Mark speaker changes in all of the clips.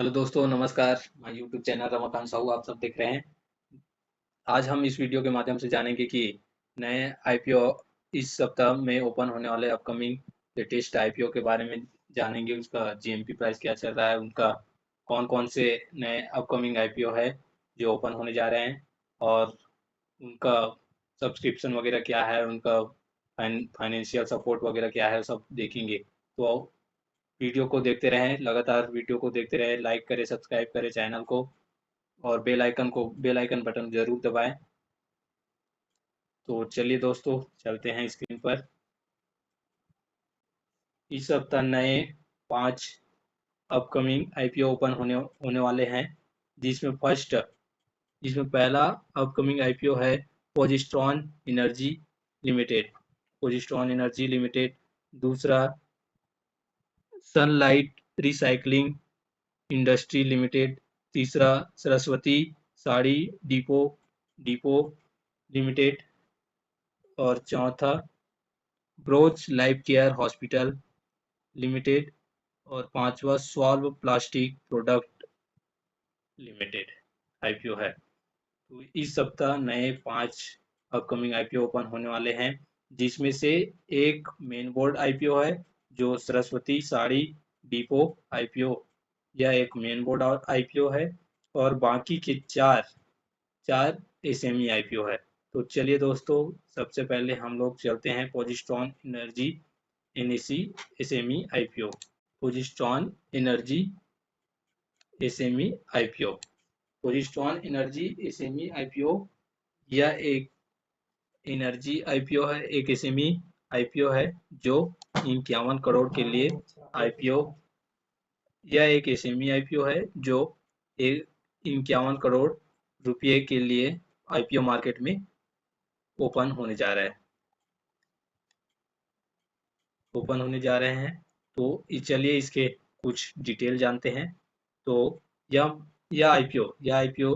Speaker 1: Hello दोस्तों, नमस्कार। My YouTube channel Ramakant Sahu आप सब देख रहे हैं। आज हम इस वीडियो के माध्यम से जानेंगे कि नए आईपीओ इस सप्ताह में ओपन होने वाले अपकमिंग लेटेस्ट आईपीओ के बारे में जानेंगे। उसका जीएमपी प्राइस क्या चल रहा है, उनका कौन-कौन से नए अपकमिंग आईपीओ है जो ओपन होने जा रहे हैं, और उनका सब्सक्रिप्शन वगैरह क्या है, उनका फाइनेंशियल सपोर्ट वगैरह क्या है, सब देखेंगे। तो वीडियो को देखते रहें, लगातार वीडियो को देखते रहें, लाइक करें, सब्सक्राइब करें चैनल को, और बेल आइकन बटन जरूर दबाएं। तो चलिए दोस्तों, चलते हैं स्क्रीन पर। इस सप्ताह नए 5 अपकमिंग आईपीओ ओपन होने होने वाले हैं, जिसमें पहला अपकमिंग आईपीओ है पोजिस्ट्रॉन एनर्जी लिमिटेड। दूसरा सनलाइट रिसाइकलिंग इंडस्ट्री लिमिटेड। तीसरा Saraswati sari depot depot limited. और चौथा broach life care hospital limited. और पांचवा solve plastic product limited IPO है। तो इस सप्ताह नए 5 अपकमिंग आईपीओ ओपन होने वाले हैं, जिसमें से एक मेन बोर्ड आईपीओ है जो सरस्वती साड़ी डिपो आईपीओ, यह एक मेन बोर्ड आईपीओ है। और बाकी के चार एसएमई आईपीओ है। तो चलिए दोस्तों, सबसे पहले हम लोग चलते हैं Positron energy NAC SME IPO. Positron energy SME IPO. Positron energy SME IPO यह एक एनर्जी आईपीओ है, एक एसएमई आईपीओ है जो 51 करोड़ के लिए आईपीओ। यह एक एसएमई आईपीओ है जो 51 करोड़ रुपये के लिए आईपीओ मार्केट में ओपन होने जा रहा है ओपन होने जा रहे हैं। तो चलिए इसके कुछ डिटेल जानते हैं। तो यह यह आईपीओ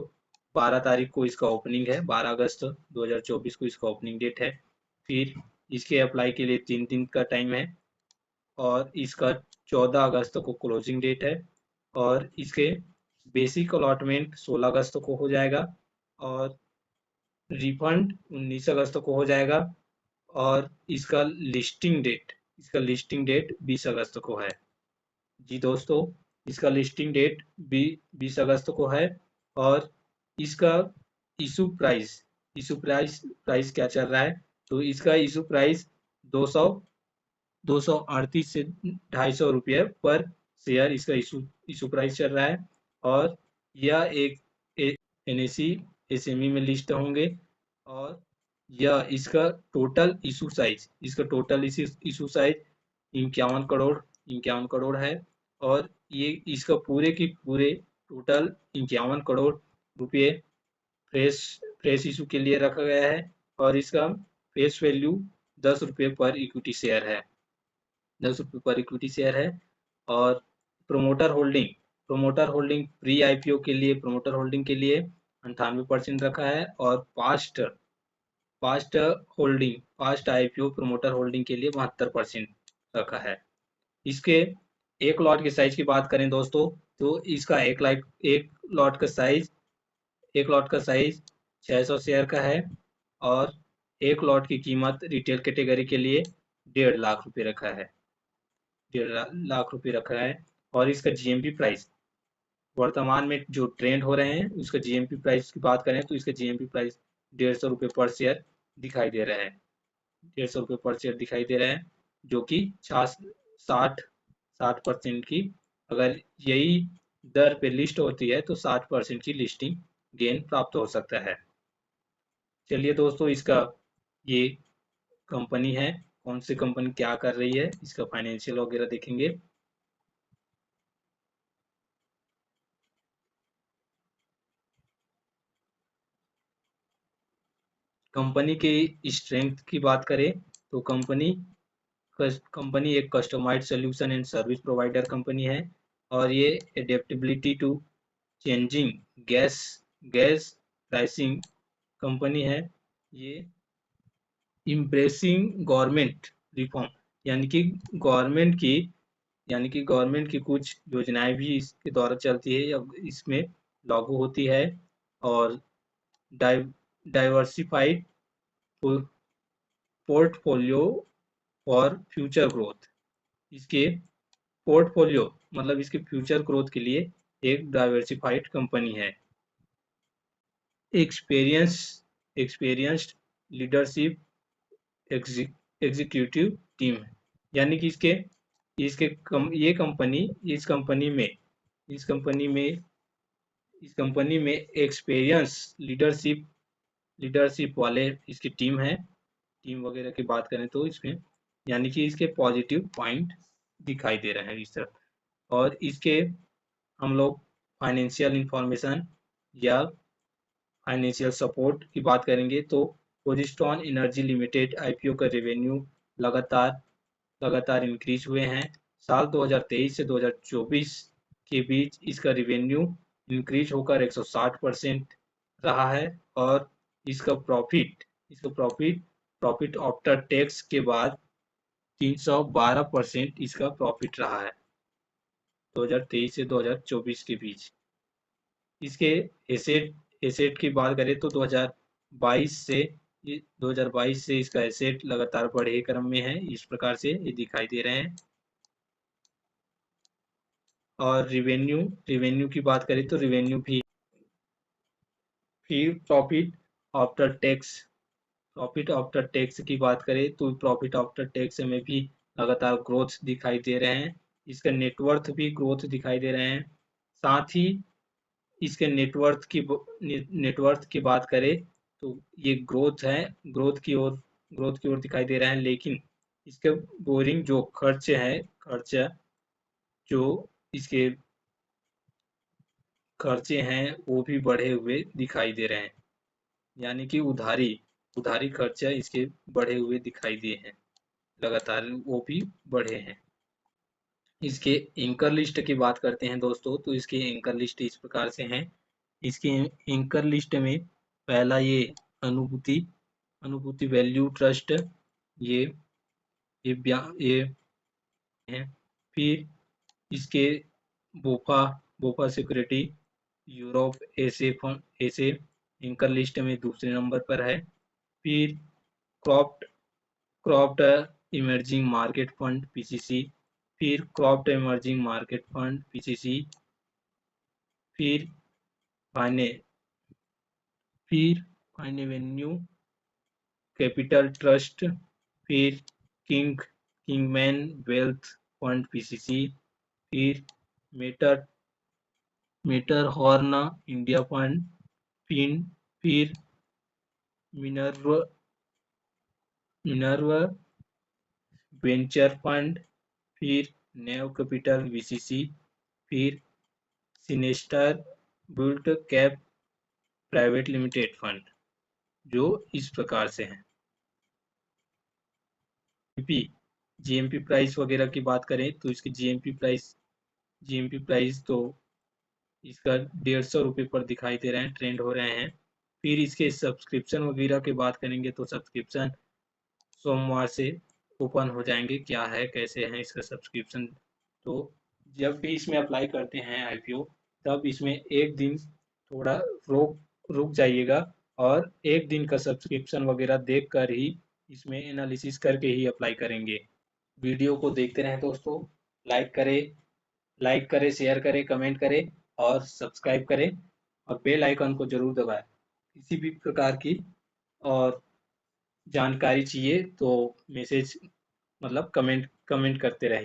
Speaker 1: 12 तारीख को इसका ओपनिंग है, 12 अगस्त 2024 को इसका ओपनिंग डेट है। फिर इसके अप्लाई के लिए 3 दिन का टाइम है, और इसका 14 अगस्त को क्लोजिंग डेट है। और इसके बेसिक अलॉटमेंट 16 अगस्त को हो जाएगा, और रिफंड 19 अगस्त को हो जाएगा। और इसका लिस्टिंग डेट 20 अगस्त को है। जी दोस्तों, इसका लिस्टिंग डेट 20 अगस्त को है। और इसका इशू प्राइस प्राइस क्या चल रहा है, तो इसका इशू प्राइस 200 238 से 250 रुपये पर शेयर इसका इशू प्राइस चल रहा है। और यह एक एनएसी एसएमई में लिस्ट होंगे। और यह इसका टोटल इशू साइज 51 करोड़ है। और ये इसका पूरे की पूरे टोटल 51 करोड़ रुपये फ्रेश फ्रेश इशू के लिए रखा गया है। और इसका फेस वैल्यू 10 रुपये पर इक्विटी शेयर है 10 रुपये पर इक्विटी शेयर है। और प्रोमोटर होल्डिंग प्री आईपीओ के लिए प्रोमोटर होल्डिंग के लिए 98% रखा है। और फास्ट आईपीओ प्रोमोटर होल्डिंग के लिए 72% रखा है। इसके एक लॉट के साइज की बात करें दोस्तों, तो इसका एक लॉट का साइज 600 शेयर का है। और एक लॉट की कीमत रिटेल कैटेगरी के लिए 1.5 लाख रुपए रखा है 1.5 लाख रुपए रखा है। और इसका जीएमपी प्राइस वर्तमान में जो ट्रेंड हो रहे हैं, उसका जीएमपी प्राइस की बात करें तो इसका जीएमपी प्राइस 150 रुपये पर शेयर दिखाई दे रहा है 150 रुपये पर शेयर दिखाई दे रहा है, जो कि 60% की, अगर यही दर पे लिस्ट होती है तो 60% की लिस्टिंग गेन प्राप्त हो सकता है। चलिए दोस्तों, इसका ये कंपनी है, कौन सी कंपनी क्या कर रही है, इसका फाइनेंशियल वगैरह देखेंगे। कंपनी की स्ट्रेंथ की बात करें तो कंपनी एक customised solution and service provider company है। और ये adaptability to changing gas gas pricing company है। ये इम्प्रेसिंग गवर्नमेंट रिफॉर्म, यानी कि गवर्नमेंट की यानी कि गवर्नमेंट की कुछ योजनाएं भी इसके द्वारा चलती है या इसमें लागू होती है। और diversified portfolio for future growth. इसके पोर्टफोलियो मतलब इसके फ्यूचर ग्रोथ के लिए एक डाइवर्सिफाइड कंपनी है। Experience experienced leadership executive team है। यानी कि इसके इसके कम ये कंपनी इस कंपनी में इस कंपनी में एक्सपीरियंस लीडरशिप वाले इसकी टीम है। टीम वगैरह की बात करें तो इसमें यानी कि इसके पॉजिटिव पॉइंट दिखाई दे रहे हैं इस तरफ। और इसके हम लोग फाइनेंशियल इंफॉर्मेशन या फाइनेंशियल सपोर्ट की बात करेंगे तो पोजिस्ट्रॉन एनर्जी लिमिटेड आईपीओ का रेवेन्यू लगातार लगातार इंक्रीज हुए हैं। साल 2023 से 2024 के बीच इसका रेवेन्यू इंक्रीज होकर 160% रहा है। और इसका प्रॉफिट आफ्टर टैक्स के बाद 312% इसका प्रॉफिट रहा है 2023 से 2024 के बीच। इसके एसेट एसेट की बात करें तो 2022 से इसका एसेट लगातार बढ़े क्रम में है। इस प्रकार से ये दिखाई दे रहे हैं। और रिवेन्यू की बात करें तो रिवेन्यू भी फिर प्रॉफिट आफ्टर टैक्स की बात करें तो प्रॉफिट आफ्टर टैक्स में भी लगातार ग्रोथ दिखाई दे रहे हैं। इसका नेटवर्थ भी ग्रोथ दिखाई दे रहे हैं। साथ ही इसके नेटवर्थ की बात करें तो ये ग्रोथ की ओर दिखाई दे रहा है। लेकिन इसके बोरिंग जो खर्च जो इसके खर्चे हैं वो भी बढ़े हुए दिखाई दे रहे हैं। यानी कि उधारी खर्चा इसके बढ़े हुए दिखाई दिए हैं। लगातार वो भी बढ़े हैं। इसके एंकर लिस्ट की बात करते हैं दोस्तों तो इसके एंकर लिस्ट इस प्रकार से हैं। इसके एंकर लिस्ट में पहला ये अनुभूति वैल्यू ट्रस्ट ये ये है। फिर इसके बोफा सिक्योरिटी यूरोप ऐसे एंकर लिस्ट में दूसरे नंबर पर है। फिर cropped cropped emerging market fund PCC फिर cropped emerging market fund PCC फिर फाइने फाइनेवेन्यू कैपिटल ट्रस्ट फिर किंगमैन वेल्थ फंड पीसीसी फिर मेटर हॉर्न इंडिया फंड फिर मिनर्व वेंचर फंड फिर नेव कैपिटल वीसीसी फिर सिनेस्टर बुल्ट कैप प्राइवेट लिमिटेड फंड जो इस प्रकार से हैं। जीएमपी प्राइस वगैरह की बात करें तो इसकी जीएमपी प्राइस तो इसका 150 रुपये पर दिखाई दे रहे हैं, ट्रेंड हो रहे हैं। फिर इसके सब्सक्रिप्शन वगैरह की बात करेंगे तो सब्सक्रिप्शन सोमवार से ओपन हो जाएंगे। क्या है कैसे है इसका सब्सक्रिप्शन तो जब भी इसमें अप्लाई करते हैं आईपीओ तब इसमें एक दिन थोड़ा रुक जाइएगा और एक दिन का सब्सक्रिप्शन वगैरह देख कर ही इसमें एनालिसिस करके ही अप्लाई करेंगे। वीडियो को देखते रहें दोस्तों। लाइक करें शेयर करें कमेंट करें और सब्सक्राइब करें और बेल आइकन को जरूर दबाएं। किसी भी प्रकार की और जानकारी चाहिए तो मैसेज मतलब कमेंट करते रहिए।